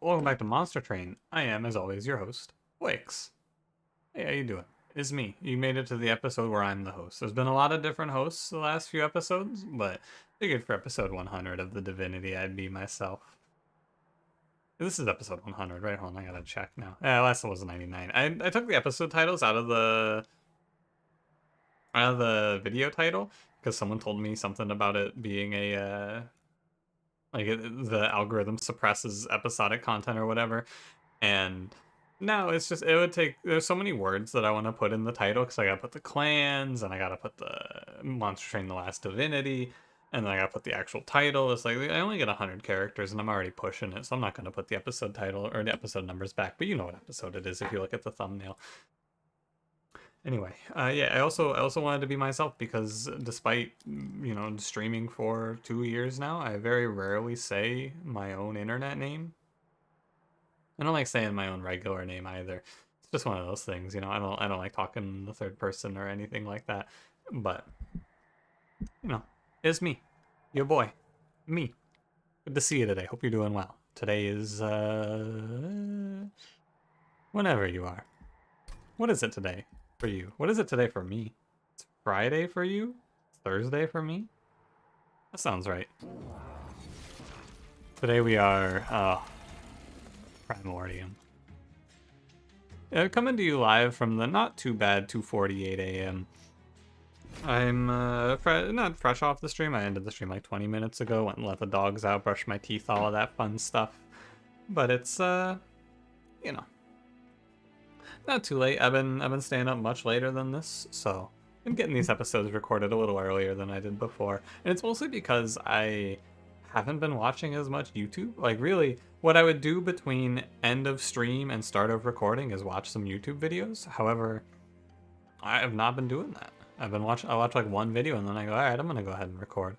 welcome back to Monster Train. I am, as always, your host, Wix. Hey, how you doing? It's me. You made it to the episode where I'm the host. There's been a lot of different hosts the last few episodes, but figured for episode 100 of the Divinity, I'd be myself. This is episode 100, right? Hold on, I gotta check now. Last one was 99. I took the episode titles out of the video title because someone told me something about it being a the algorithm suppresses episodic content or whatever. And now it's just, it would take, there's so many words that I want to put in the title because I gotta put the clans and I gotta put the Monster Train The Last Divinity and then I gotta put the actual title. It's like I only get 100 characters and I'm already pushing it, so I'm not gonna put the episode title or the episode numbers back, but you know what episode it is if you look at the thumbnail. Anyway, yeah, I also wanted to be myself because despite, streaming for 2 years now, I very rarely say my own internet name. I don't like saying my own regular name either. It's just one of those things, I don't like talking in the third person or anything like that. But it's me, your boy, me. Good to see you today. Hope you're doing well. Today is whenever you are. What is it today for you? What is it today for me? It's Friday for you? It's Thursday for me? That sounds right. Today we are Primordium. Coming to you live from the not too bad 2:48 a.m. I'm not fresh off the stream. I ended the stream like 20 minutes ago. Went and let the dogs out, brushed my teeth, all of that fun stuff. But it's not too late. I've been staying up much later than this, so I'm getting these episodes recorded a little earlier than I did before. And it's mostly because I haven't been watching as much YouTube. Like, really, what I would do between end of stream and start of recording is watch some YouTube videos. However, I have not been doing that. I watch like one video and then I go, all right, I'm gonna go ahead and record.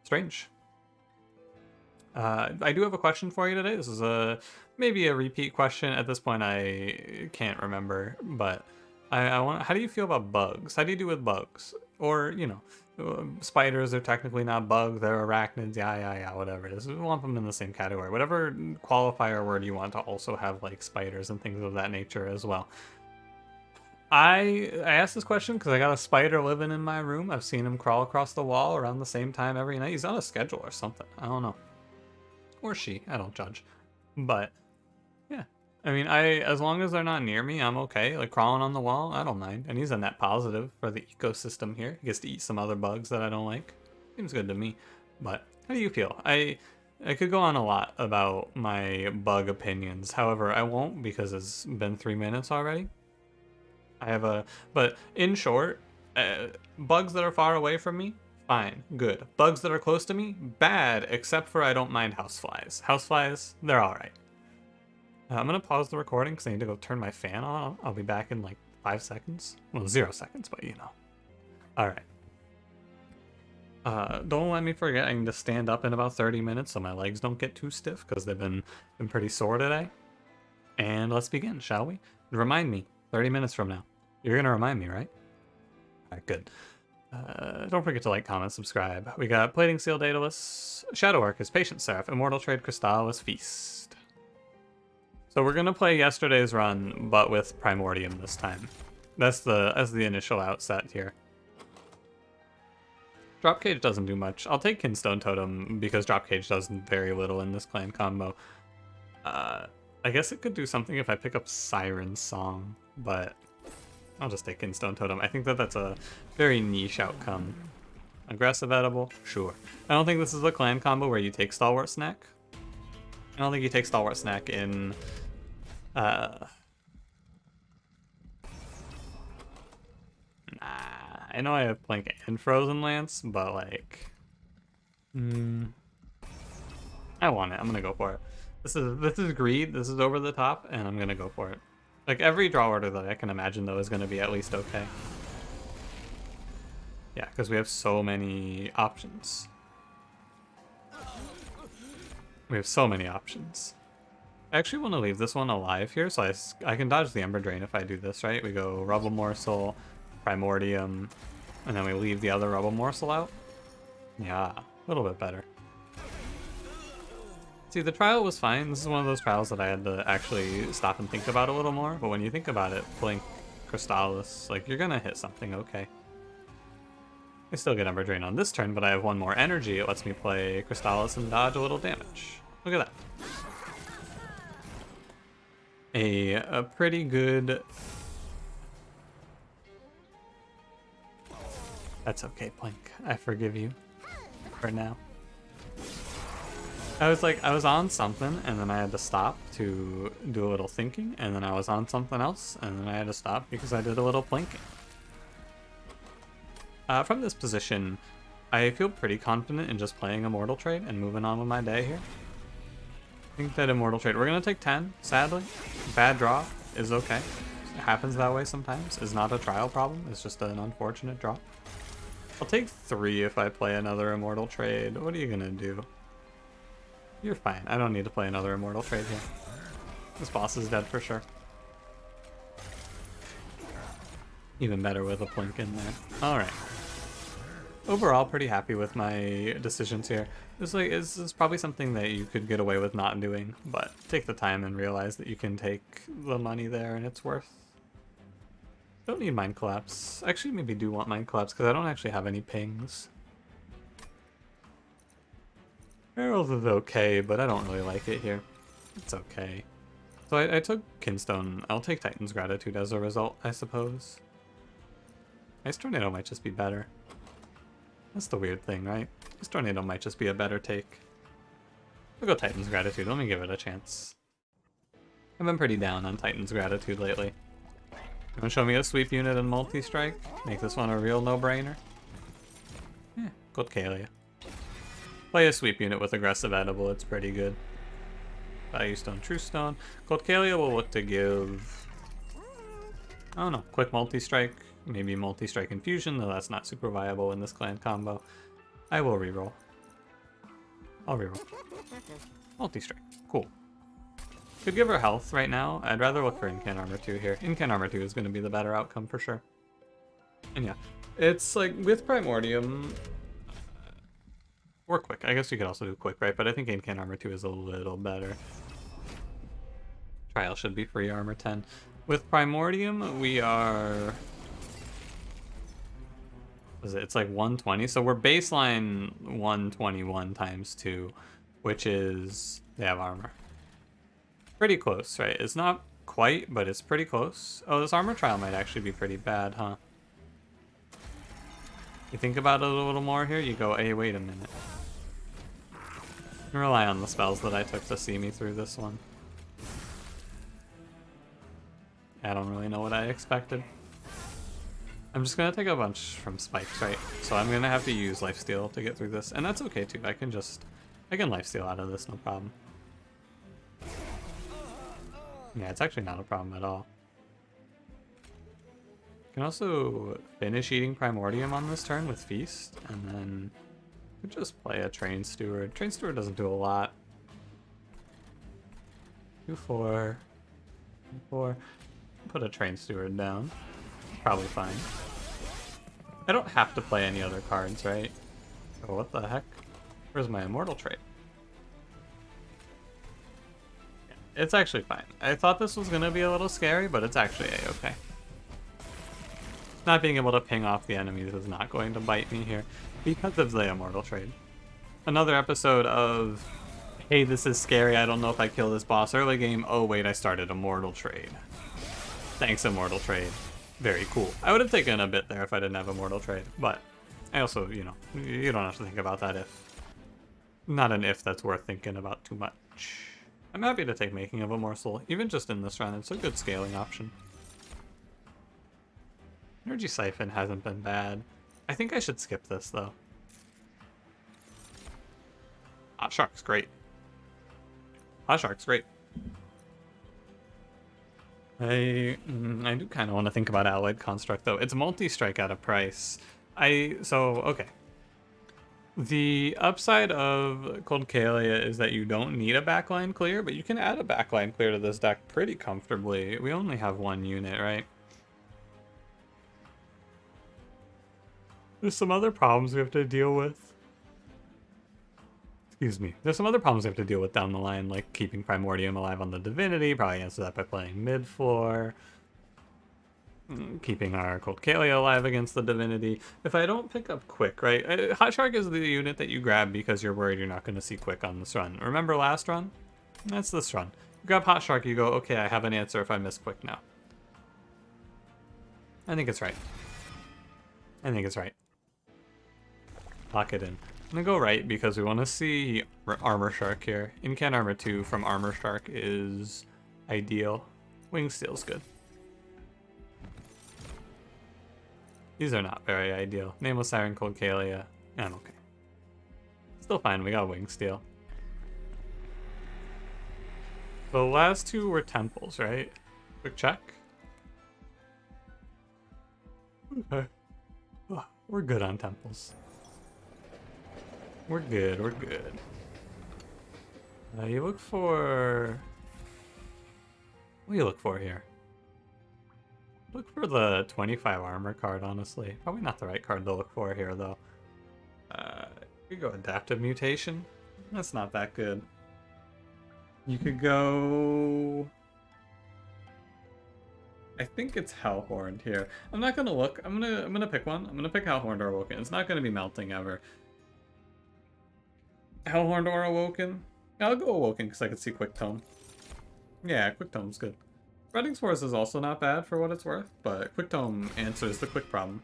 Strange. I do have a question for you today. This is maybe a repeat question. At this point, I can't remember, but I want. How do you feel about bugs? How do you do with bugs? Or spiders are technically not bugs; they're arachnids. Yeah, whatever it is. We lump them in the same category. Whatever qualifier word you want to also have like spiders and things of that nature as well. I asked this question because I got a spider living in my room. I've seen him crawl across the wall around the same time every night. He's on a schedule or something. I don't know. Or she, I don't judge. But yeah, I mean, as long as they're not near me, I'm okay. Like crawling on the wall, I don't mind. And he's a net positive for the ecosystem here. He gets to eat some other bugs that I don't like. Seems good to me. But how do you feel? I could go on a lot about my bug opinions. However, I won't because it's been 3 minutes already. But in short, bugs that are far away from me, fine, good. Bugs that are close to me, bad, except for I don't mind houseflies. Houseflies, they're alright. I'm gonna pause the recording because I need to go turn my fan on. I'll be back in like 5 seconds. Well, 0 seconds, but Alright. Don't let me forget, I need to stand up in about 30 minutes so my legs don't get too stiff because they've been pretty sore today. And let's begin, shall we? Remind me, 30 minutes from now. You're gonna remind me, right? Alright, good. Don't forget to like, comment, subscribe. We got Plating Seal Daedalus, Shadow Arcus, Patient Seraph, Immortal Trade Crystallis, Feast. So we're gonna play yesterday's run, but with Primordium this time. That's the initial outset here. Dropcage doesn't do much. I'll take Kinstone Totem because Dropcage does very little in this clan combo. I guess it could do something if I pick up Siren's Song, but I'll just take Kinstone Totem. I think that's a very niche outcome. Aggressive Edible? Sure. I don't think this is a clan combo where you take Stalwart Snack. I don't think you take Stalwart Snack in... Nah, I know I have Plank and Frozen Lance, but like... I want it. I'm gonna go for it. This is greed. This is over the top, and I'm gonna go for it. Like, every draw order that I can imagine, though, is going to be at least okay. Yeah, because we have so many options. We have so many options. I actually want to leave this one alive here, so I can dodge the Ember Drain if I do this, right? We go Rubble Morsel, Primordium, and then we leave the other Rubble Morsel out. Yeah, a little bit better. See, the trial was fine. This is one of those trials that I had to actually stop and think about a little more. But when you think about it, Blink, Crystallis, like, you're gonna hit something okay. I still get Ember Drain on this turn, but I have one more energy. It lets me play Crystallis and dodge a little damage. Look at that. A pretty good... That's okay, Blink. I forgive you. For now. I was on something, and then I had to stop to do a little thinking, and then I was on something else, and then I had to stop because I did a little plinking. From this position, I feel pretty confident in just playing Immortal Trade and moving on with my day here. I think that Immortal Trade, we're going to take 10, sadly. Bad draw is okay. It happens that way sometimes. It's not a trial problem, it's just an unfortunate draw. I'll take 3 if I play another Immortal Trade. What are you going to do? You're fine. I don't need to play another Immortal Trade here. This boss is dead for sure. Even better with a Plink in there. Alright. Overall, pretty happy with my decisions here. This is probably something that you could get away with not doing, but take the time and realize that you can take the money there and it's worth. Don't need Mind Collapse. Actually, maybe do want Mind Collapse because I don't actually have any pings. Herald is okay, but I don't really like it here. It's okay. So I took Kinstone. I'll take Titan's Gratitude as a result, I suppose. Ice Tornado might just be better. That's the weird thing, right? Ice Tornado might just be a better take. I'll go Titan's Gratitude. Let me give it a chance. I've been pretty down on Titan's Gratitude lately. You want to show me a sweep unit and multi-strike? Make this one a real no-brainer? Yeah, Gold Kalia. Play a sweep unit with aggressive edible, it's pretty good. Value Stone, True Stone. Gold Kalia will look to give... I don't know, quick multi-strike. Maybe multi-strike infusion, though that's not super viable in this clan combo. I will reroll. I'll reroll. Multi-strike. Cool. Could give her health right now. I'd rather look for Incan Armor 2 here. Incan Armor 2 is going to be the better outcome for sure. And yeah, it's like with Primordium... Or quick. I guess you could also do quick, right? But I think Incan Armor 2 is a little better. Trial should be free Armor 10. With Primordium, we are... What is it? It's like 120. So we're baseline 121 times 2, which is... They have armor. Pretty close, right? It's not quite, but it's pretty close. Oh, this armor trial might actually be pretty bad, huh? You think about it a little more here, you go, hey, wait a minute. Rely on the spells that I took to see me through this one. I don't really know what I expected. I'm just gonna take a bunch from spikes, right? So I'm gonna have to use lifesteal to get through this, and that's okay too. I can lifesteal out of this, no problem. Yeah, it's actually not a problem at all. You can also finish eating Primordium on this turn with Feast, and then you could just play a Train Steward. Train Steward doesn't do a lot. 2-4. 4. Put a Train Steward down. Probably fine. I don't have to play any other cards, right? Oh, what the heck? Where's my Immortal trait? Yeah, it's actually fine. I thought this was going to be a little scary, but it's actually a-okay. Not being able to ping off the enemies is not going to bite me here because of the Immortal trade. Another episode of, hey, this is scary, I don't know if I kill this boss early game. Oh wait, I started Immortal trade. Thanks, Immortal trade. Very cool. I would have taken a bit there if I didn't have Immortal trade, but I also, you know, you don't have to think about that if. Not an if that's worth thinking about too much. I'm happy to take Making of a Morsel, even just in this run. It's a good scaling option. Energy Siphon hasn't been bad. I think I should skip this, though. Hot Shark's great. Hot Shark's great. I do kind of want to think about Alloyed Construct, though. It's multi-strike at a price. Okay. The upside of Cold Kalia is that you don't need a backline clear, but you can add a backline clear to this deck pretty comfortably. We only have one unit, right? There's some other problems we have to deal with. Excuse me. There's some other problems we have to deal with down the line, like keeping Primordium alive on the Divinity. Probably answer that by playing mid-floor. Keeping our Cold Kalia alive against the Divinity. If I don't pick up Quick, right? Hot Shark is the unit that you grab because you're worried you're not going to see Quick on this run. Remember last run? That's this run. You grab Hot Shark, you go, okay, I have an answer if I miss Quick now. I think it's right. I think it's right. Lock it in. I'm gonna go right because we want to see Armor Shark here. Incan Armor 2 from Armor Shark is ideal. Wing Steel's good. These are not very ideal. Nameless Siren, Cold Kalia. I'm okay. Still fine, we got Wing Steel. The last two were temples, right? Quick check. Okay. Oh, we're good on temples. We're good, we're good. You look for... What do you look for here? Look for the 25 armor card, honestly. Probably not the right card to look for here, though. You could go Adaptive Mutation. That's not that good. You could go... I think it's Hellhorned here. I'm not gonna look. I'm gonna pick one. I'm gonna pick Hellhorned or Awoken. It's not gonna be Melting ever. Hellhorned or Awoken? I'll go Awoken because I can see Quick Tome. Yeah, Quick Tome's good. Redding's Force is also not bad for what it's worth, but Quick Tome answers the Quick problem.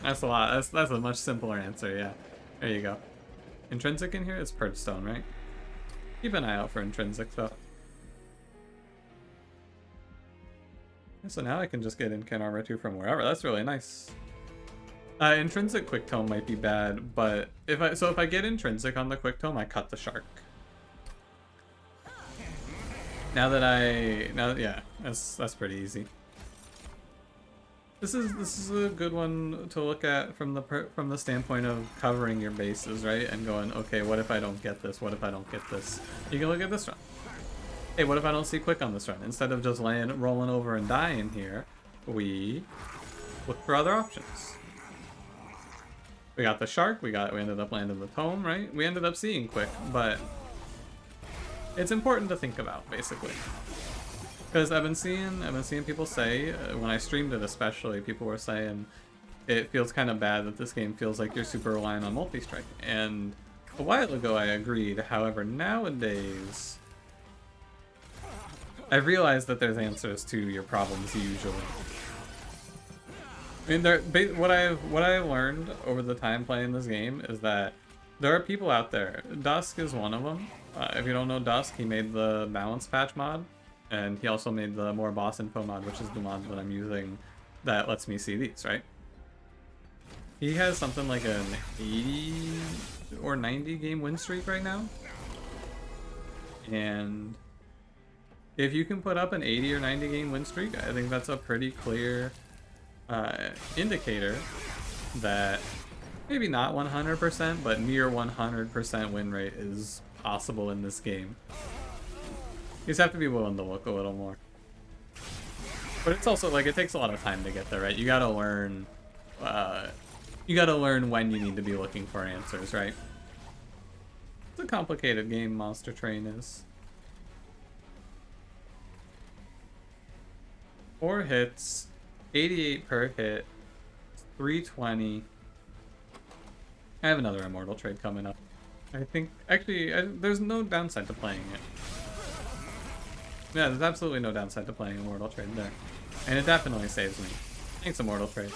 That's a lot. That's a much simpler answer, yeah. There you go. Intrinsic in here is Purge Stone, right? Keep an eye out for Intrinsic, though. So now I can just get Incan Armor 2 from wherever. That's really nice. Intrinsic Quick Tome might be bad, but if I get Intrinsic on the Quick Tome, I cut the Shark. Yeah, that's pretty easy. This is a good one to look at from the standpoint of covering your bases, right? And going, okay, what if I don't get this? What if I don't get this? You can look at this run. Hey, what if I don't see Quick on this run? Instead of just rolling over and dying here, we look for other options. We got the Shark, we ended up landing the Tome, right? We ended up seeing Quick, but it's important to think about, basically. Because I've been seeing people say, when I streamed it especially, people were saying it feels kind of bad that this game feels like you're super reliant on multi-strike. And a while ago I agreed, however nowadays I've realized that there's answers to your problems usually. I mean, what I've learned over the time playing this game is that there are people out there. Dusk is one of them. If you don't know Dusk, he made the balance patch mod, and he also made the more boss info mod, which is the mod that I'm using that lets me see these, right? He has something like an 80 or 90 game win streak right now. And if you can put up an 80 or 90 game win streak, I think that's a pretty clear indicator that maybe not 100%, but near 100% win rate is possible in this game. You just have to be willing to look a little more. But it's also like, it takes a lot of time to get there, right? You gotta learn when you need to be looking for answers, right? It's a complicated game, Monster Train is. 4 hits, 88 per hit, 320. I have another Immortal trade coming up. I think, actually, there's no downside to playing it. Yeah, there's absolutely no downside to playing Immortal trade there. And it definitely saves me. Thanks, Immortal trade.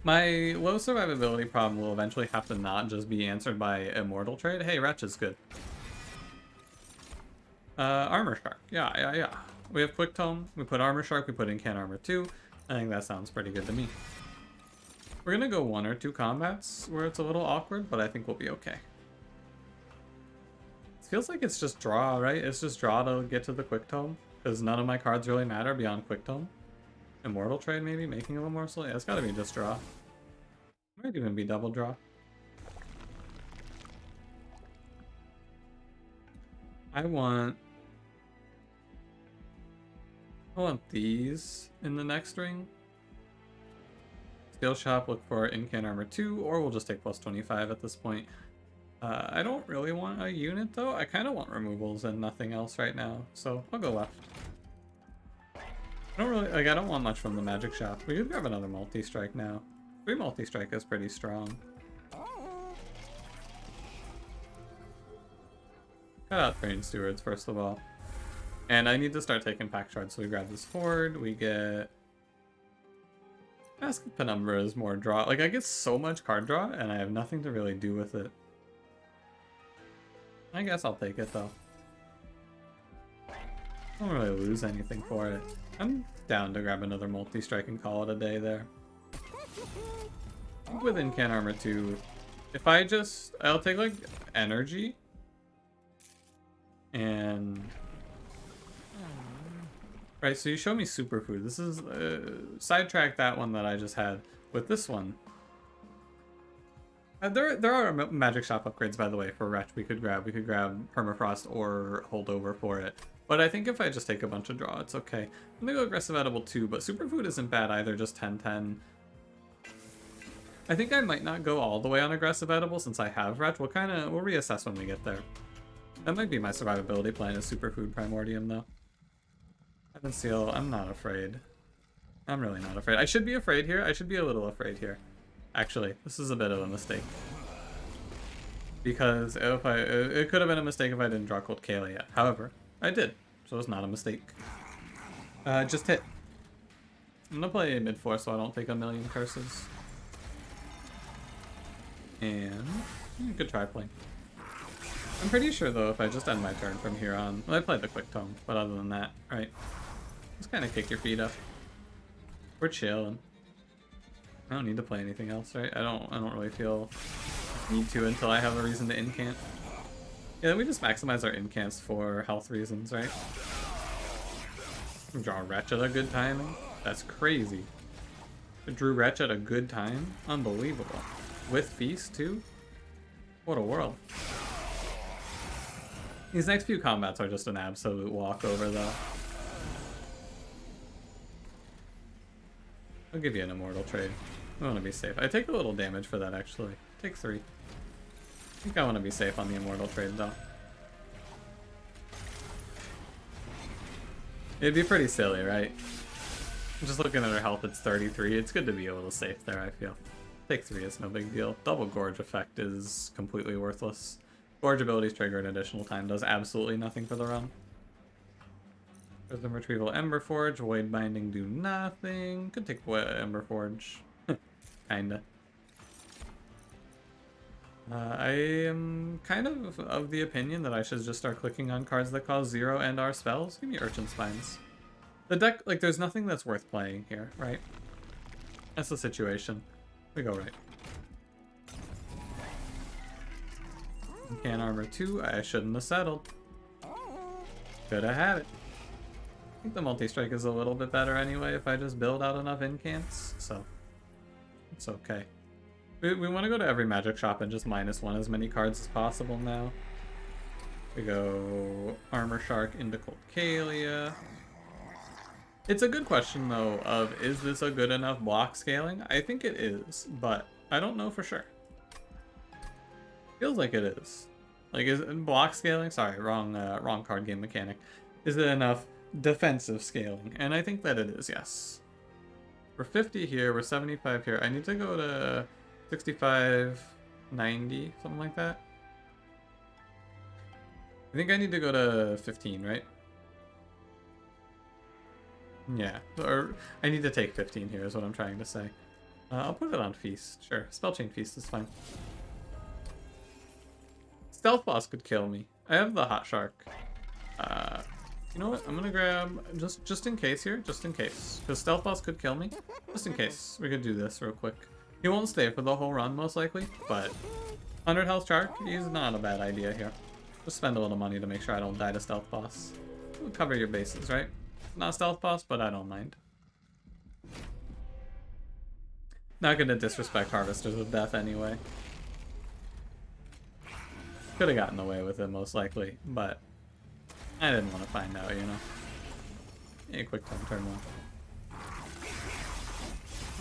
My low survivability problem will eventually have to not just be answered by Immortal trade. Hey, Wretch is good. Armor Shark. Yeah. We have Quick Tome, we put Armor Shark, we put Incan Armor 2. I think that sounds pretty good to me. We're gonna go 1 or 2 combats where it's a little awkward, but I think we'll be okay. It feels like it's just draw, right? It's just draw to get to the Quick Tome, because none of my cards really matter beyond Quick Tome. Immortal trade maybe, making of a morsel? Yeah, it's gotta be just draw. Might even be double draw. I want these in the next ring. Skill shop, look for Incan Armor 2, or we'll just take plus 25 at this point. I don't really want a unit though. I kind of want removals and nothing else right now, so I'll go left. I don't want much from the magic shop. We could grab another multi-strike now. 3 multi-strike is pretty strong. Cut out Train Stewards first of all. And I need to start taking pack shards, so we grab this horde, we get... Mask of Penumbra is more draw. Like, I get so much card draw, and I have nothing to really do with it. I guess I'll take it, though. I don't really lose anything for it. I'm down to grab another multi-strike and call it a day there. With Incan Armor 2, if I'll take, like, energy. And... Right, so you show me superfood. This is, sidetrack that one that I just had with this one. There are magic shop upgrades, by the way, for Wretch we could grab. We could grab Permafrost or Holdover for it. But I think if I just take a bunch of draw, it's okay. I'm gonna go Aggressive Edible 2, but Superfood isn't bad either, just 10-10. I think I might not go all the way on Aggressive Edible since I have Wretch. We'll reassess when we get there. That might be my survivability plan is Superfood Primordium, though. Heaven Seal, I'm not afraid. I'm really not afraid. I should be afraid here. I should be a little afraid here. Actually, this is a bit of a mistake. Because it could have been a mistake if I didn't draw Cold Kayla yet. However, I did. So it's not a mistake. Just hit. I'm gonna play mid-4 so I don't take a million curses. And you could try playing. I'm pretty sure though if I just end my turn from here on, well I played the Quick Tome, but other than that, right? Just kind of kick your feet up. We're chilling. I don't need to play anything else, right? I don't really feel need to until I have a reason to incant. Yeah, we just maximize our incants for health reasons, right? Draw Wretch at a good timing. That's crazy. Drew Wretch at a good time? Unbelievable. With Feast too? What a world. These next few combats are just an absolute walkover though. I'll give you an immortal trade. I want to be safe. I take a little damage for that actually. Take 3. I think I want to be safe on the immortal trade though. It'd be pretty silly, right? Just looking at her health, it's 33. It's good to be a little safe there, I feel. Take 3 is no big deal. Double Gorge effect is completely worthless. Gorge abilities trigger an additional time. Does absolutely nothing for the run. Rhythm Retrieval, Ember Forge, Void Binding do nothing. Could take Ember Forge. Kinda. I am kind of the opinion that I should just start clicking on cards that cost 0 and are spells. Give me Urchin Spines. The deck, like, there's nothing that's worth playing here, right? That's the situation. We go right. Incan Armor 2, I shouldn't have settled. Could have had it. I think the multi-strike is a little bit better anyway if I just build out enough incants, so it's okay. We want to go to every magic shop and just -1 as many cards as possible now. We go Armor Shark into Cold Kalia. It's a good question though of is this a good enough block scaling? I think it is, but I don't know for sure. Feels like it is. Like, is it block scaling? Sorry, wrong card game mechanic. Is it enough defensive scaling? And I think that it is, yes. We're 50 here, we're 75 here. I need to go to 65, 90, something like that. I think I need to go to 15, right? Yeah, or I need to take 15 here is what I'm trying to say. I'll put it on Feast, sure. Spellchain Feast is fine. Stealth Boss could kill me. I have the Hot Shark. You know what? I'm gonna grab just in case here, just in case, because Stealth Boss could kill me. Just in case, we could do this real quick. He won't stay for the whole run most likely, but 100 health Shark is not a bad idea here. Just spend a little money to make sure I don't die to Stealth Boss. We'll cover your bases, right? Not Stealth Boss, but I don't mind. Not gonna disrespect Harvesters of Death anyway. Could have gotten away with it most likely, but I didn't want to find out, you know. Yeah, quick turn 1.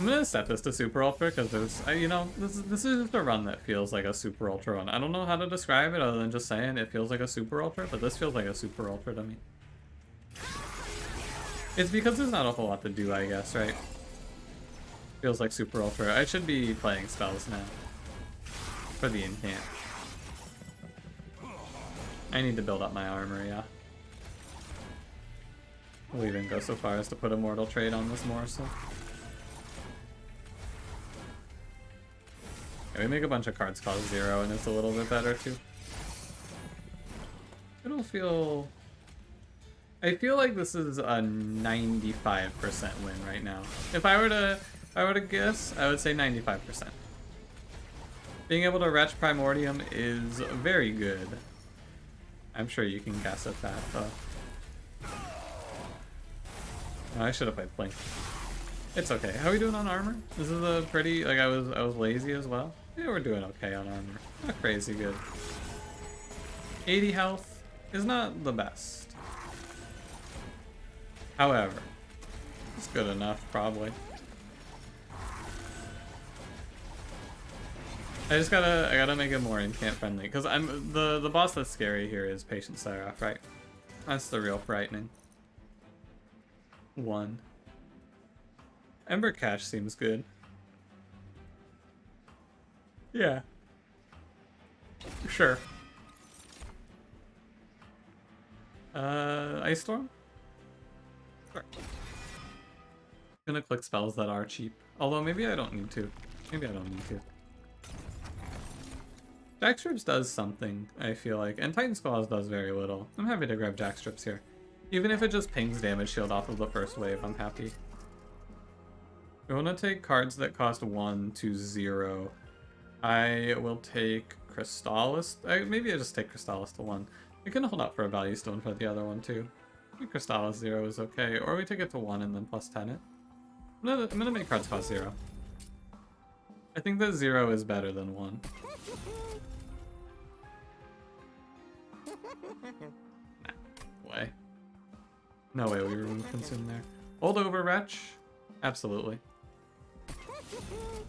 I'm gonna set this to Super Ultra because there's, you know, this is just a run that feels like a Super Ultra run. I don't know how to describe it other than just saying it feels like a Super Ultra, but this feels like a Super Ultra to me. It's because there's not a whole lot to do, I guess, right? Feels like Super Ultra. I should be playing spells now for the incant. I need to build up my armor, yeah. We'll even go so far as to put Immortal Trade on this morsel. Yeah, we make a bunch of cards cost 0 and it's a little bit better too. I feel like this is a 95% win right now. If I were to guess, I would say 95%. Being able to retch Primordium is very good. I'm sure you can guess at that though. Oh, I should have played Blink. It's okay. How are we doing on armor? This is a pretty, like I was lazy as well. Yeah, we're doing okay on armor. Not crazy good. 80 health is not the best. However, it's good enough probably. I gotta make it more incant friendly because I'm the boss that's scary here is Patient Seraph, right? That's the real frightening one. Ember Cache seems good. Yeah. Sure. Ice Storm? Sure. Gonna click spells that are cheap. Although maybe I don't need to. Maybe I don't need to. Jackstrips does something, I feel like, and Titan's Claws does very little. I'm happy to grab Jackstrips here. Even if it just pings damage shield off of the first wave, I'm happy. We want to take cards that cost 1 to 0. I will take Crystallis. Maybe I just take Crystallis to 1. We can hold out for a value stone for the other one too. I think Crystallis 0 is okay, or we take it to 1 and then plus 10 it. I'm gonna make cards cost 0. I think that 0 is better than 1. Nah, way. No way we remove Consume there. Hold over Wretch? Absolutely.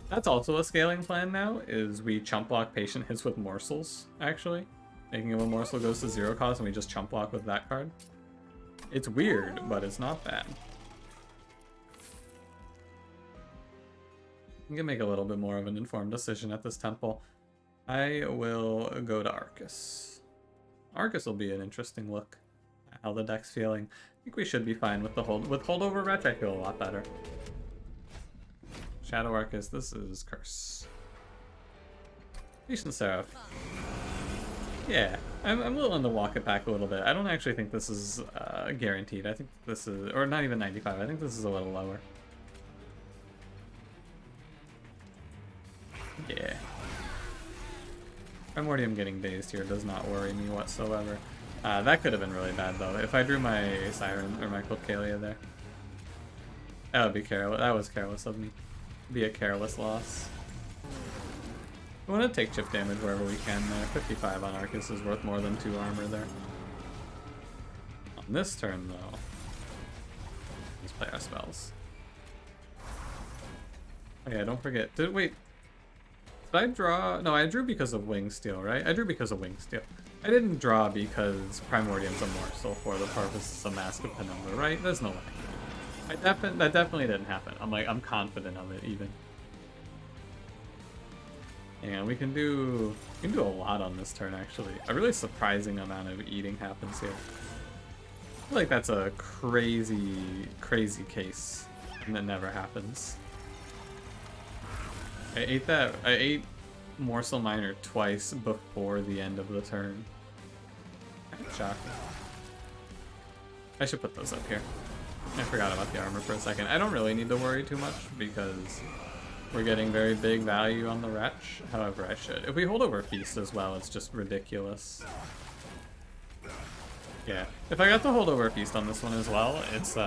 That's also a scaling plan now, is we chump block patient hits with morsels, actually. Making him a morsel goes to 0 cost and we just chump block with that card. It's weird, but it's not bad. You can make a little bit more of an informed decision at this temple. I will go to Arcus. Arcus will be an interesting look at how the deck's feeling. I think we should be fine with the hold. With holdover Wretch, I feel a lot better. Shadow Arcus, this is Curse. Patient Seraph. Yeah, I'm willing to walk it back a little bit. I don't actually think this is guaranteed. I think this is, or not even 95. I think this is a little lower. Yeah. Primordium getting dazed here does not worry me whatsoever. That could have been really bad though. If I drew my Siren or my Copcalia there, that would be careless. That was careless of me. Be a careless loss. We want to take chip damage wherever we can there. 55 on Arcus is worth more than 2 armor there. On this turn though, let's play our spells. Oh yeah, don't forget. Wait. Did I draw? No, I drew because of Wing Steel, right? I drew because of Wing Steel. I didn't draw because Primordium's a morsel for the purposes of Mask of Penumbra, right? There's no way. That definitely didn't happen. I'm confident of it even. And we can do a lot on this turn actually. A really surprising amount of eating happens here. I feel like that's a crazy case, and it never happens. I ate Morsel Miner twice before the end of the turn. Shocking. I should put those up here. I forgot about the armor for a second. I don't really need to worry too much because we're getting very big value on the Wretch. However, I should. If we hold over Feast as well, it's just ridiculous. Yeah. If I got to hold over Feast on this one as well, it's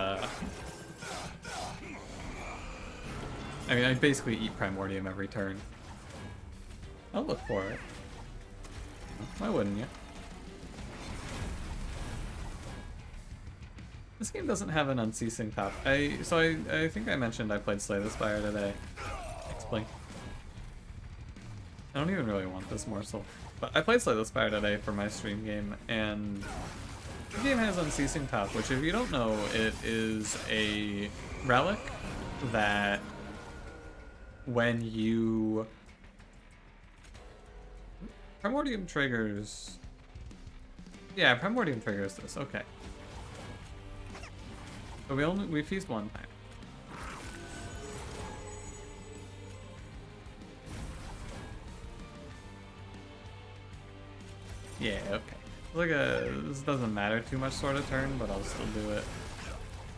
I mean, I basically eat Primordium every turn. I'll look for it. Why wouldn't you? This game doesn't have an unceasing top. I think I mentioned I played Slay the Spire today. Explain. I don't even really want this morsel. But I played Slay the Spire today for my stream game, and the game has Unceasing Top, which if you don't know, it is a relic that when you... Primordium triggers... Yeah, Primordium triggers this, okay. But we feast one time. Yeah, okay. Like this doesn't matter too much sort of turn, but I'll still do it.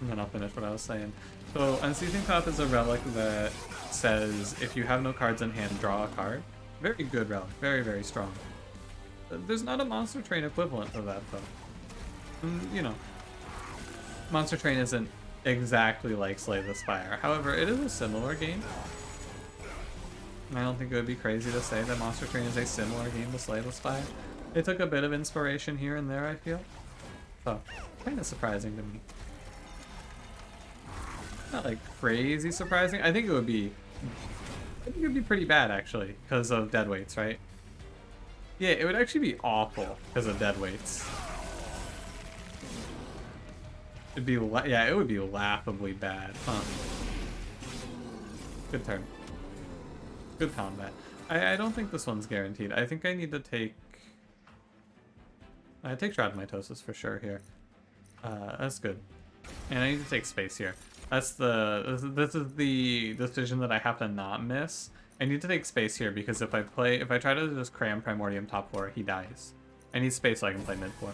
And then I'll finish what I was saying. So Unceasing Top is a relic that says if you have no cards in hand, draw a card. Very good relic, very, very strong. There's not a monster train equivalent to that though. You know, monster train isn't exactly like Slay the Spire. However, it is a similar game. I don't think it would be crazy to say that Monster Train is a similar game to Slay the Spire. They took a bit of inspiration here and there, I feel. So, kind of surprising to me. Not like crazy surprising. I think it would be pretty bad actually, because of deadweights, right? Yeah, it would actually be awful because of deadweights. It'd be yeah, it would be laughably bad. Huh. Good turn. Good combat. I don't think this one's guaranteed. I think I need to take... I take Shroud of Mitosis for sure here. That's good. And I need to take space here. That's this is the decision that I have to not miss. I need to take space here because if I try to just cram Primordium top 4, he dies. I need space so I can play mid 4.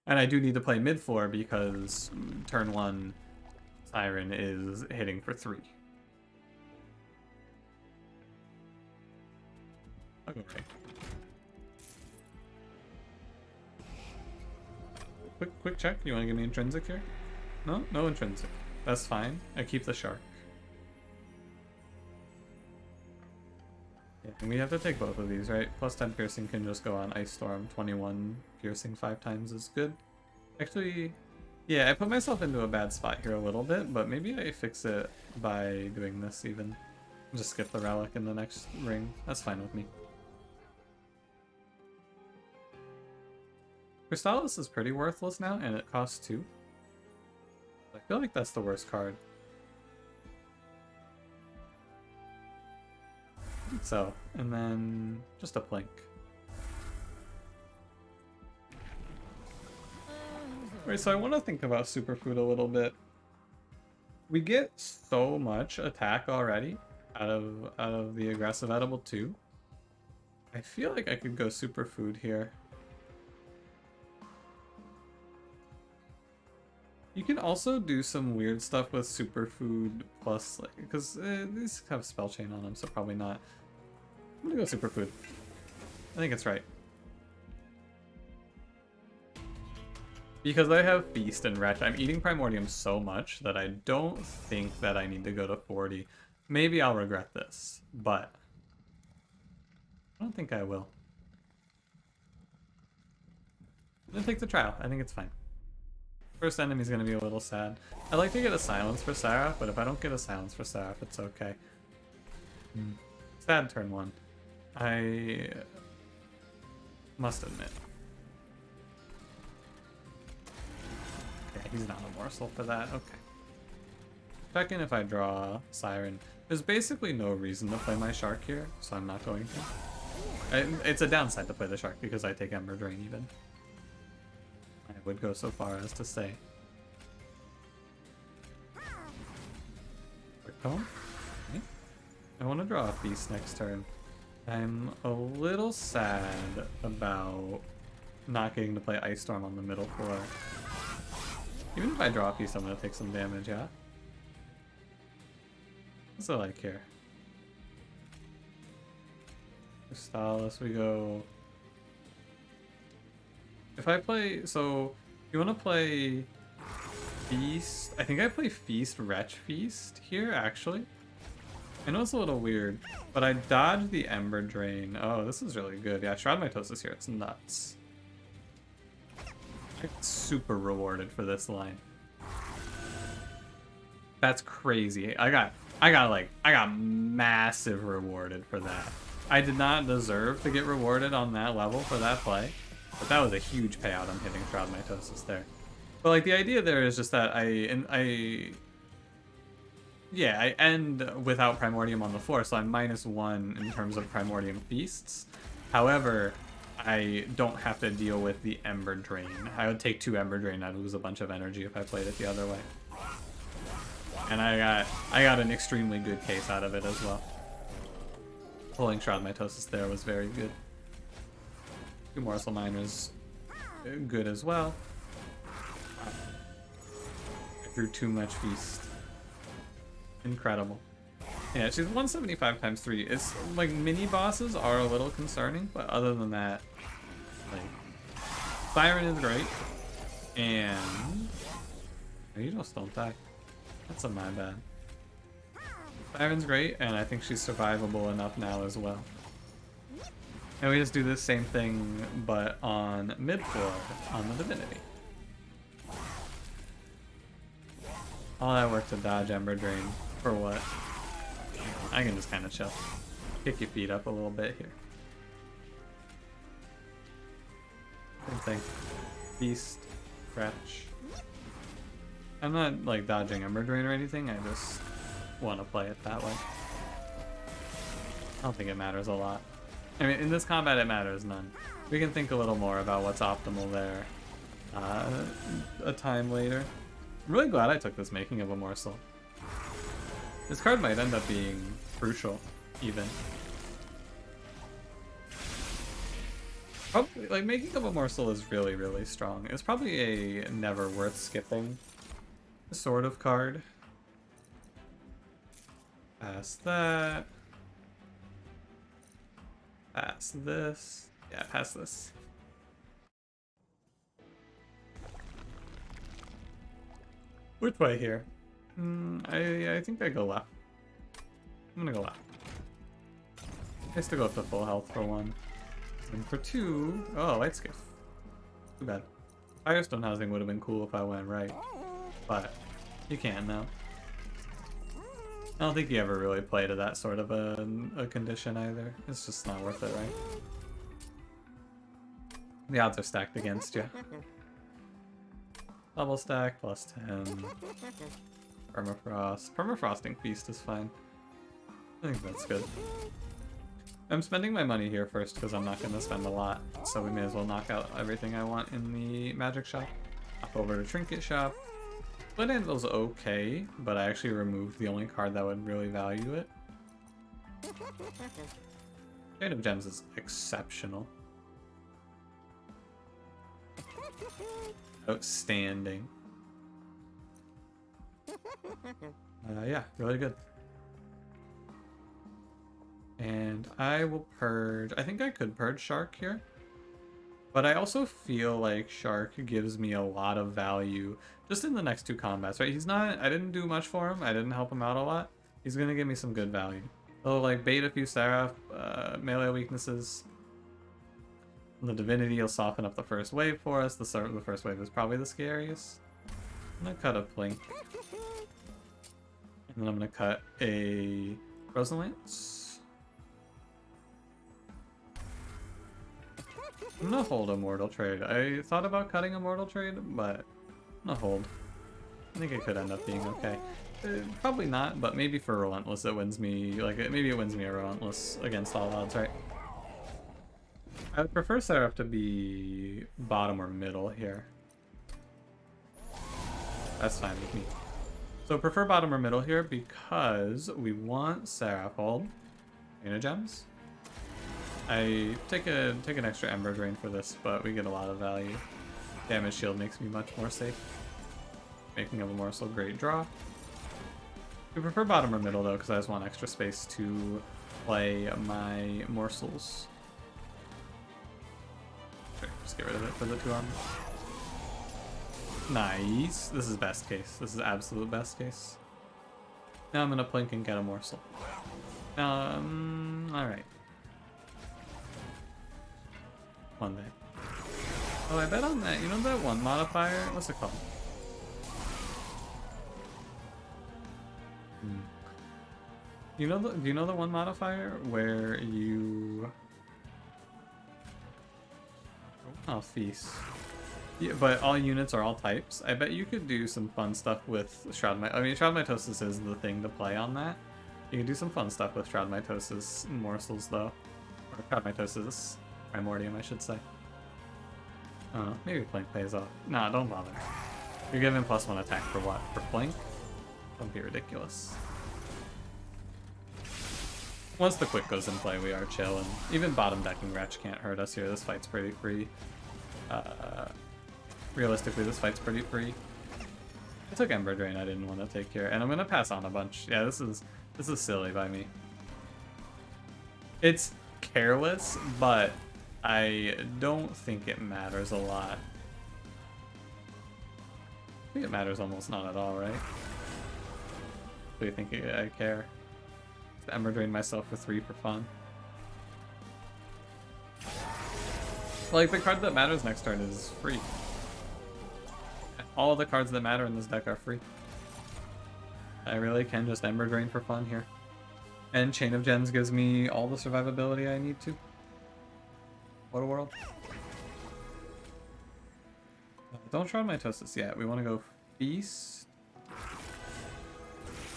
And I do need to play mid 4 because turn 1 Siren is hitting for 3. Okay. Quick check. You want to give me intrinsic here? No? No intrinsic. That's fine. I keep the shark. Yeah, and we have to take both of these, right? Plus 10 piercing can just go on Ice Storm. 21 piercing 5 times is good. Actually, yeah, I put myself into a bad spot here a little bit, but maybe I fix it by doing this even. Just skip the relic in the next ring. That's fine with me. Crystallis is pretty worthless now, and it costs 2. I feel like that's the worst card. So, and then just a Plink. Wait, so I want to think about Superfood a little bit. We get so much attack already out of the aggressive edible 2. I feel like I could go Superfood here. You can also do some weird stuff with Superfood plus, like, because these have Spell Chain on them, so probably not. I'm gonna go Superfood. I think it's right. Because I have Feast and Wretch, I'm eating Primordium so much that I don't think that I need to go to 40. Maybe I'll regret this, but I don't think I will. I'm gonna take the trial. I think it's fine. First enemy's gonna be a little sad. I'd like to get a silence for Seraph, but if I don't get a silence for Seraph, it's okay. Sad turn 1. I must admit. Okay, he's not a morsel for that. Okay. Check in if I draw Siren. There's basically no reason to play my shark here, so I'm not going to. It's a downside to play the shark because I take Ember Drain even. I would go so far as to say. Quick Tome. Okay. I want to draw a Feast next turn. I'm a little sad about not getting to play Ice Storm on the middle floor. Even if I draw a Feast, I'm going to take some damage, yeah? What's it like here? Crystallis, we go... If I play, so you want to play Feast? I think I play Feast, Wretch, Feast here, actually. I know it's a little weird, but I dodged the Ember Drain. Oh, this is really good. Yeah, Shroud Mitosis here. It's nuts. Super rewarded for this line. That's crazy. I got massive rewarded for that. I did not deserve to get rewarded on that level for that play, but that was a huge payout on hitting Shroud Mitosis there. But like the idea there is just that I end without Primordium on the floor, so I'm -1 in terms of Primordium Feasts. However, I don't have to deal with the Ember Drain. I would take 2 Ember Drain, I'd lose a bunch of energy if I played it the other way. And I got an extremely good case out of it as well. Pulling Shroud Mitosis there was very good. 2 Morsel Miners, good as well. I drew too much Feast. Incredible. Yeah, she's 175 times 3. It's like mini bosses are a little concerning, but other than that, like Siren is great. And you just don't die. That's a my bad. Siren's great, and I think she's survivable enough now as well. And we just do this same thing, but on mid floor on the Divinity. All that work to dodge Ember Drain for what? I can just kind of chill. Kick your feet up a little bit here. Same thing. Beast, scratch. I'm not like dodging Ember Drain or anything, I just want to play it that way. I don't think it matters a lot. I mean, in this combat it matters none. We can think a little more about what's optimal there a time later. I'm really glad I took this Making of a Morsel. This card might end up being crucial, even. Probably, like, Making of a Morsel is really, really strong. It's probably a never worth skipping sort of card. Pass that. Pass this. Yeah, pass this. Which way here? I think I go left. I'm gonna go left. I still go up to full health for 1. And for 2, oh, Light Skiff. Too bad. Firestone Housing would have been cool if I went right. But you can't now. I don't think you ever really play to that sort of a condition either. It's just not worth it, right? The odds are stacked against you. Double stack, +10. Permafrost. Permafrosting Feast is fine. I think that's good. I'm spending my money here first because I'm not going to spend a lot. So we may as well knock out everything I want in the magic shop. Hop over to Trinket Shop. Split Anvil's okay, but I actually removed the only card that would really value it. Chain of Gems is exceptional. Outstanding. Yeah, really good. And I will purge. I think I could purge Shark here. But I also feel like Shark gives me a lot of value just in the next 2 combats, right? He's not, I didn't do much for him. I didn't help him out a lot. He's going to give me some good value. He'll like bait a few Seraph melee weaknesses. The Divinity will soften up the first wave for us. The first wave is probably the scariest. I'm going to cut a Plink. And then I'm going to cut a Frozen Lance. I'm going to hold a Mortal Trade. I thought about cutting a Mortal Trade, but I'm going to hold. I think it could end up being okay. Probably not, but maybe for Relentless it wins me, like, maybe it wins me a Relentless against all odds, right? I would prefer Seraph to be bottom or middle here. That's fine with me. So prefer bottom or middle here because we want Seraph hold. Mana Gems. I take an extra Ember Drain for this, but we get a lot of value. Damage Shield makes me much more safe. Making of a Morsel, great draw. We prefer bottom or middle though, because I just want extra space to play my morsels. Okay, just get rid of it for the 2 armor. Nice. This is best case. This is absolute best case. Now I'm gonna Plink and get a morsel. Alright. One day. Oh, I bet on that. You know that one modifier? What's it called? Do you know the one modifier where you... Oh, feast. Yeah, but all units are all types. I bet you could do some fun stuff with Shroud I mean, Shroud Mitosis is the thing to play on that. You can do some fun stuff with Shroud Mitosis morsels, though. Or Shroud Mitosis Primordium, I should say. Maybe Blink pays off. Nah, don't bother. You're giving +1 attack for what? For Blink? Don't be ridiculous. Once the quick goes in play, we are chill, and even bottom decking Wretch can't hurt us here. This fight's pretty free. Realistically, this fight's pretty free. I took Ember Drain I didn't want to take here, and I'm gonna pass on a bunch. Yeah, this is silly by me. It's careless, but I don't think it matters a lot. I think it matters almost not at all, right? Do you think I care? Ember Drain myself for 3 for fun. Like, the card that matters next turn is free. All of the cards that matter in this deck are free. I really can just Ember Drain for fun here. And Chain of Gems gives me all the survivability I need to. What a world. Don't Shroud Mitosis yet. We want to go Feast.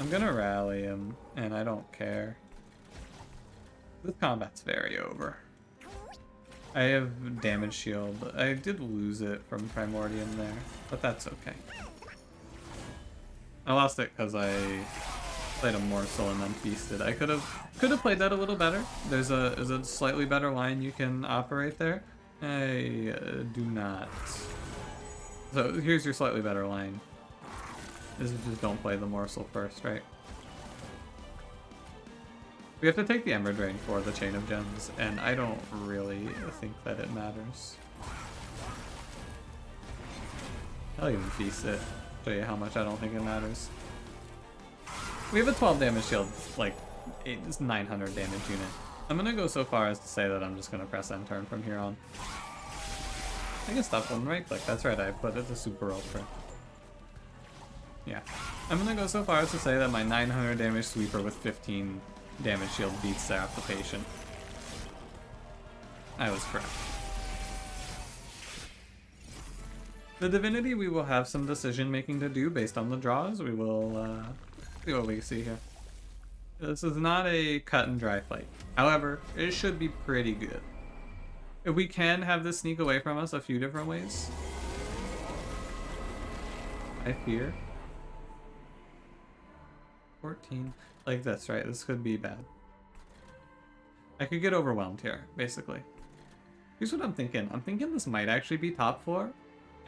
I'm gonna rally him, and I don't care. This combat's very over. I have damage shield. I did lose it from Primordium there, but that's okay. I lost it because I played a morsel and then feasted. I could have played that a little better. There's a slightly better line you can operate there. I do not. So here's your slightly better line. This is just don't play the morsel first, right? We have to take the Ember Drain for the Chain of Gems, and I don't really think that it matters. I'll even feast it. Show you how much I don't think it matters. We have a 12 damage shield, like, it's 900 damage unit. I'm gonna go so far as to say that I'm just gonna press end turn from here on. I can stop one right click, that's right, I put it to super ultra. Yeah. I'm gonna go so far as to say that my 900 damage sweeper with 15 damage shield beats Seraph the Patient. I was correct. The Divinity, we will have some decision making to do based on the draws. We will see what we see here. This is not a cut and dry fight. However, it should be pretty good. If we can have this sneak away from us a few different ways. I fear. 14. Like, that's right, this could be bad. I could get overwhelmed here, basically. Here's what I'm thinking. I'm thinking this might actually be top 4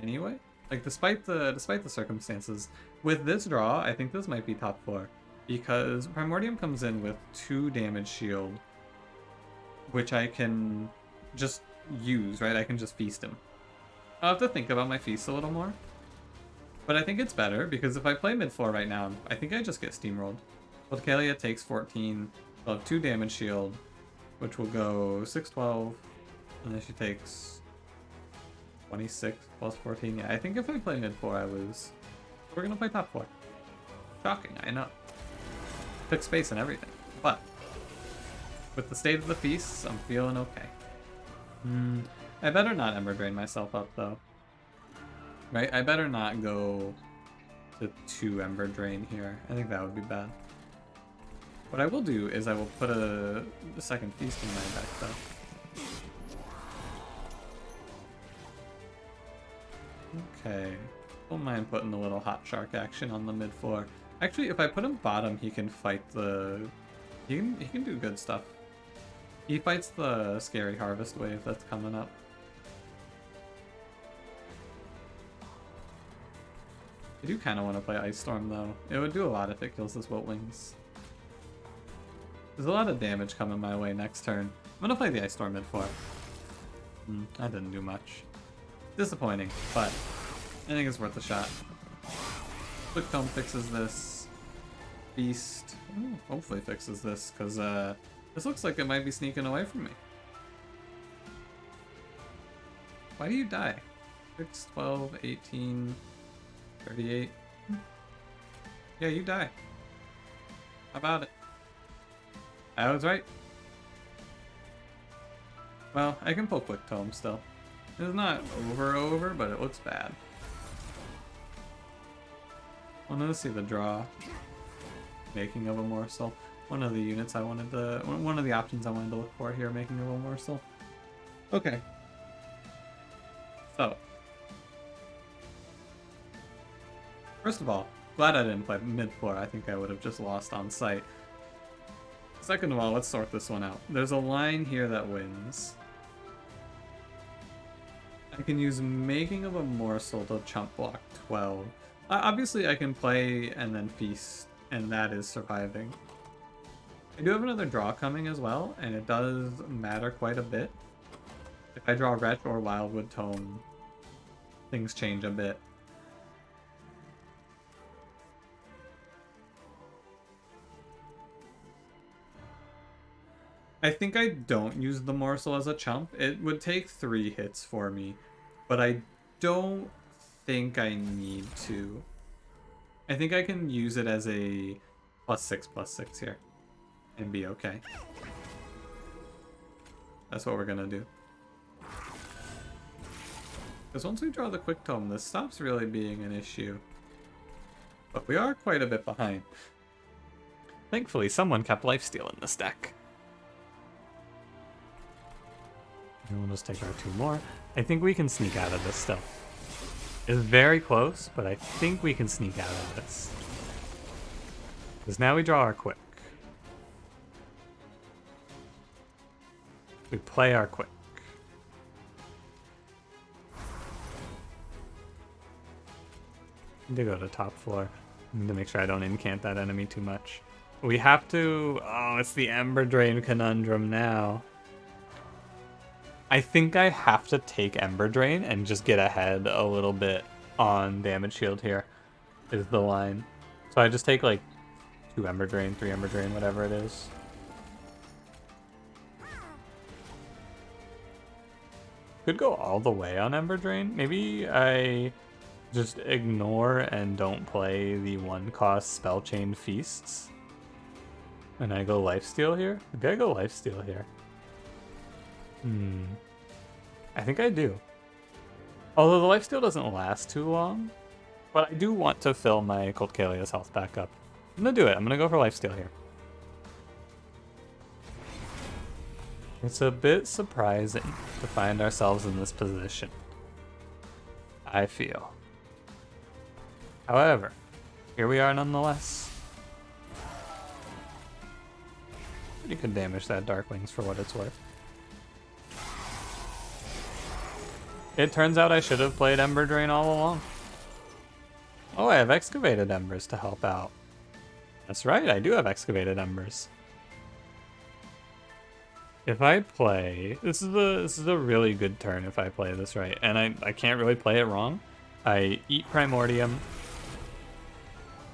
anyway. Like, despite the circumstances. With this draw, I think this might be top 4. Because Primordium comes in with 2 damage shield, which I can just use, right? I can just feast him. I'll have to think about my feast a little more. But I think it's better, because if I play mid-4 right now, I think I just get steamrolled. Volcalia takes 14, I'll have 2 damage shield, which will go 6, 12, and then she takes 26 plus 14. Yeah, I think if I play mid-4, I lose. We're gonna play top 4. Shocking, I know. Took space and everything, but with the state of the feasts, I'm feeling okay. I better not Ember Drain myself up, though. Right? I better not go to 2 Ember Drain here. I think that would be bad. What I will do is I will put a second feast in my deck, though. Okay. Don't mind putting a little Hot Shark action on the mid-4. Actually, if I put him bottom, he can fight the... He can do good stuff. He fights the Scary Harvest wave that's coming up. I do kind of want to play Ice Storm, though. It would do a lot if it kills this Wiltwings. There's a lot of damage coming my way next turn. I'm gonna play the Ice Storm mid-4. That didn't do much. Disappointing, but I think it's worth a shot. Quick Tome fixes this. Beast hopefully fixes this, because this looks like it might be sneaking away from me. Why do you die? 6, 12, 18, 38. Yeah, you die. How about it? I was right. Well, I can pull Quick Tome still. It's not over, but it looks bad. Wanted to see the draw. Making of a morsel. One of the units I wanted to... One of the options I wanted to look for here, making of a morsel. Okay. So. First of all, glad I didn't play mid-floor. I think I would have just lost on sight. Second of all, let's sort this one out. There's a line here that wins. I can use Making of a Morsel to chump block 12. Obviously, I can play and then feast, and that is surviving. I do have another draw coming as well, and it does matter quite a bit. If I draw Wretch or Wildwood Tome, things change a bit. I think I don't use the morsel as a chump. It would take 3 hits for me, but I don't think I need to. I think I can use it as a +6/+6 here and be okay. That's what we're gonna do. Because once we draw the Quick Tome, this stops really being an issue. But we are quite a bit behind. Thankfully, someone kept lifesteal in this deck. And we'll just take our 2 more. I think we can sneak out of this still. It's very close, but I think we can sneak out of this. Because now we draw our Quick. We play our Quick. Need to go to top floor. I need to make sure I don't incant that enemy too much. We have to... Oh, it's the Ember Drain conundrum now. I think I have to take Ember Drain and just get ahead a little bit on damage shield here, is the line. So I just take like 2 Ember Drain, 3 Ember Drain, whatever it is. Could go all the way on Ember Drain. Maybe I just ignore and don't play the 1-cost Spell Chain Feasts. And I go Lifesteal here? Maybe I go Lifesteal here. I think I do. Although the lifesteal doesn't last too long, but I do want to fill my Colt Kalia's health back up. I'm gonna do it. I'm gonna go for lifesteal here. It's a bit surprising to find ourselves in this position, I feel. However, here we are nonetheless. You can damage that Darklings for what it's worth. It turns out I should have played Ember Drain all along. Oh, I have Excavated Embers to help out. That's right, I do have Excavated Embers. If I play... This is a really good turn if I play this right. And I can't really play it wrong. I eat Primordium.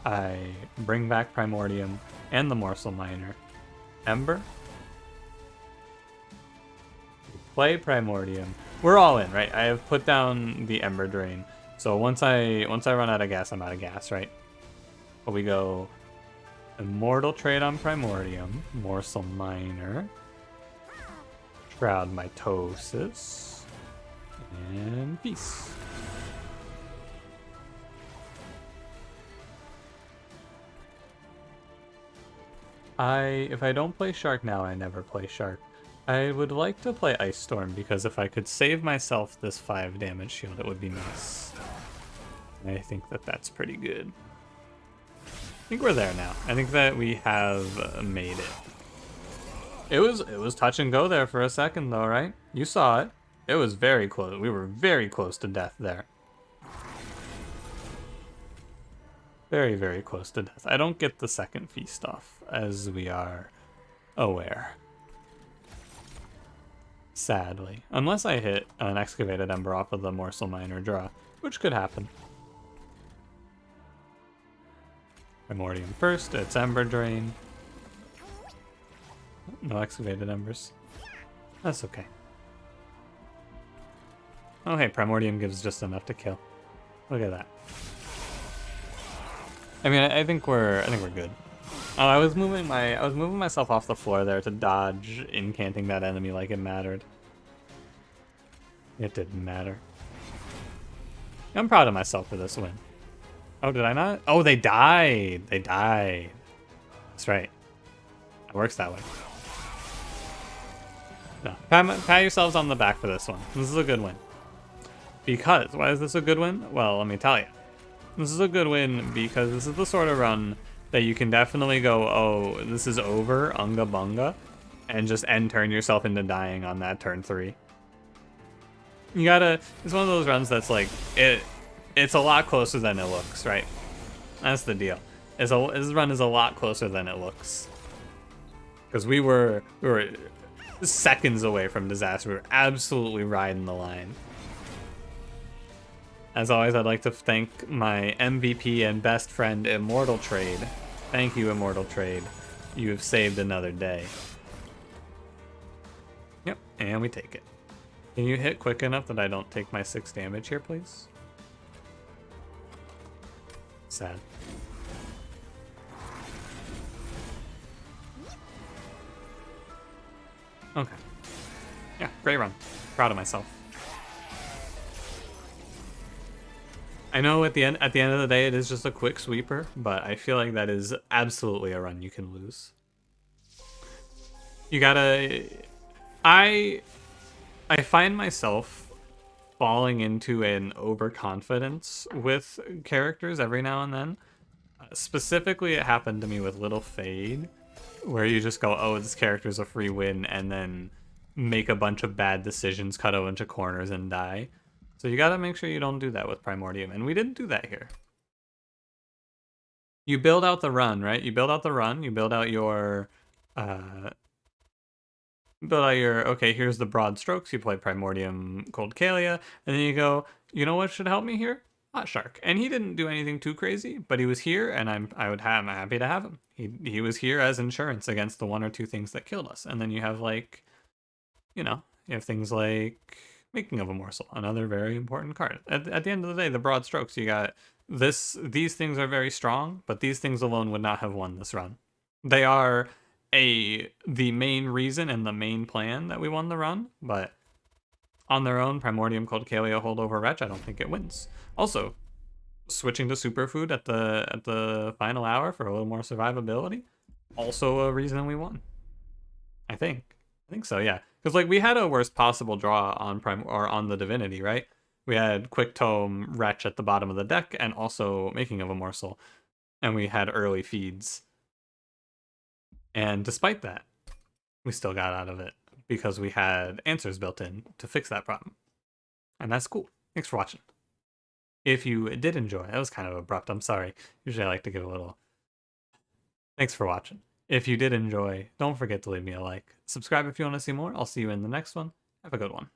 I bring back Primordium and the Morsel Miner. Ember. Play Primordium. We're all in, right? I have put down the Ember Drain. So once I run out of gas, I'm out of gas, right? But we go Immortal Trade on Primordium, Morsel Miner, Shroud Mitosis, and Peace. If I don't play Shark now, I never play Shark. I would like to play Ice Storm because if I could save myself this 5 damage shield, it would be nice. I think that that's pretty good. I think we're there now. I think that we have made it. It was touch and go there for a second though, right? You saw it. It was very close. We were very close to death there. Very, very close to death. I don't get the second feast off, as we are aware. Sadly. Unless I hit an Excavated Ember off of the Morsel Miner draw, which could happen. Primordium first, it's Ember Drain. No Excavated Embers. That's okay. Oh hey, Primordium gives just enough to kill. Look at that. I mean, I think we're good. Oh, I was moving myself off the floor there to dodge incanting that enemy like it mattered. It didn't matter. I'm proud of myself for this win. Oh, did I not? Oh, they died. They died. That's right. It works that way. No, pat yourselves on the back for this one. This is a good win. Because, why is this a good win? Well, let me tell you. This is a good win because this is the sort of run that you can definitely go, oh, this is over, unga bunga, and just end turn yourself into dying on that turn 3. You gotta, it's one of those runs that's like, it's a lot closer than it looks, right? That's the deal. This run is a lot closer than it looks. Because we were seconds away from disaster. We were absolutely riding the line. As always, I'd like to thank my MVP and best friend, Immortal Trade. Thank you, Immortal Trade. You have saved another day. Yep, and we take it. Can you hit quick enough that I don't take my 6 damage here, please? Sad. Okay. Yeah, great run. Proud of myself. I know at the end of the day it is just a quick sweeper, but I feel like that is absolutely a run you can lose. You gotta I find myself falling into an overconfidence with characters every now and then. Specifically, it happened to me with Little Fade, where you just go, oh, this character's a free win, and then make a bunch of bad decisions, cut a bunch of corners, and die. So you gotta make sure you don't do that with Primordium, and we didn't do that here. You build out the run, right? You build out the run, you build out your, okay, here's the broad strokes, you play Primordium Cold Kalia, and then you go, you know what should help me here? Hot Shark. And he didn't do anything too crazy, but he was here, and I'm happy to have him. He was here as insurance against the 1 or 2 things that killed us. And then you have, like, you know, you have things like Making of a Morsel, another very important card. At the end of the day, the broad strokes, you got these things are very strong, but these things alone would not have won this run. They are the main reason and the main plan that we won the run, but on their own, Primordium Cold Kalia Holdover Wretch, I don't think it wins. Also, switching to Superfood at the final hour for a little more survivability, also a reason we won. I think so, yeah. Because like we had a worst possible draw on on the Divinity, right? We had Quick Tome Wretch at the bottom of the deck, and also Making of a Morsel, and we had early feeds. And despite that, we still got out of it because we had answers built in to fix that problem. And that's cool. Thanks for watching. If you did enjoy, that was kind of abrupt, I'm sorry. Usually I like to give a little... Thanks for watching. If you did enjoy, don't forget to leave me a like. Subscribe if you want to see more. I'll see you in the next one. Have a good one.